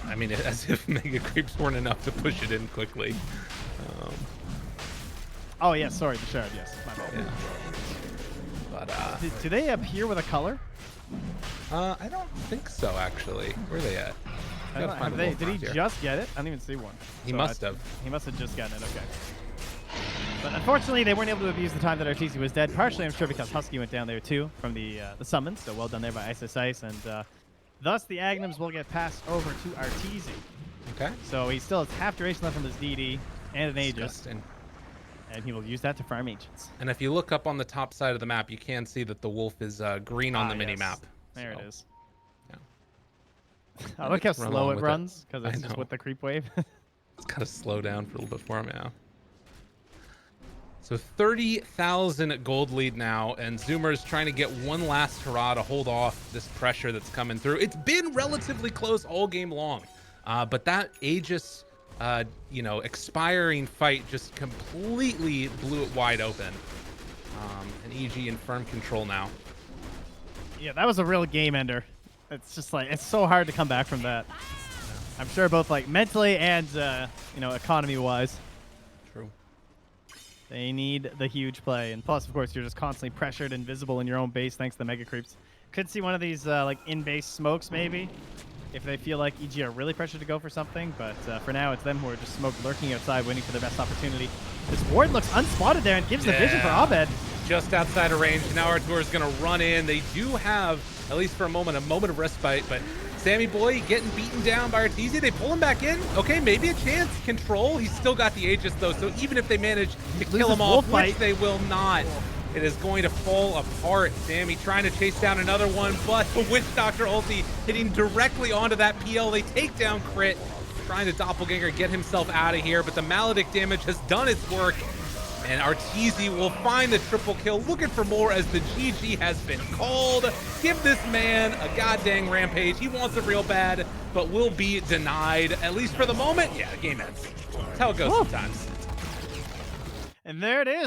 I mean, as if Mega Creeps weren't enough to push it in quickly. Oh, yeah, sorry, the Shard, yes. My bad. Yeah. But, Do they appear with a color? I don't think so, actually. Where are they at? I don't know. Gotta find a wolf Did he around here. just get it? I didn't even see one. He So must have. He must have just gotten it, okay. But unfortunately, they weren't able to abuse the time that Arteezy was dead. Partially, I'm sure, because Husky went down there, too, from the summons. So well done there by Ice. And thus, the Aghanims will get passed over to Arteezy. Okay. So he still has half duration left from his DD and an Aegis. Disgusting. And he will use that to farm agents. And if you look up on the top side of the map, you can see that the wolf is green on the Yes. mini map. There So, it is. Yeah. I like how Run slow along it with runs, because I it's just know. with the creep wave. It's got to slow down for a little bit for him now. So 30,000 gold lead now, and Zoomers trying to get one last hurrah to hold off this pressure that's coming through. It's been relatively close all game long, but that Aegis, expiring fight just completely blew it wide open. And EG in firm control now. Yeah, that was a real game ender. It's just like, it's so hard to come back from that. I'm sure both like mentally and, economy-wise. True. They need the huge play. And plus, of course, you're just constantly pressured and visible in your own base thanks to the Mega Creeps. Could see one of these in-base smokes maybe, if they feel like EG are really pressured to go for something. But for now, it's them who are just smoke lurking outside, waiting for their best opportunity. This ward looks unspotted there and gives the vision for Abed. Just outside of range. Now Artur is going to run in. They do have, at least for a moment of respite, but Sammy Boy getting beaten down by Arteezy. They pull him back in. Okay, maybe a chance. Control. He's still got the Aegis, though, so even if they manage to kill him off, which they will not, it is going to fall apart. Sammy trying to chase down another one, but the Witch Doctor ulti hitting directly onto that PL. They take down Crit, trying to doppelganger get himself out of here, but the Maledict damage has done its work. And Arteezy will find the triple kill, looking for more as the GG has been called. Give this man a goddamn rampage. He wants it real bad, but will be denied, at least for the moment. Yeah, the game ends. That's how it goes sometimes. And there it is.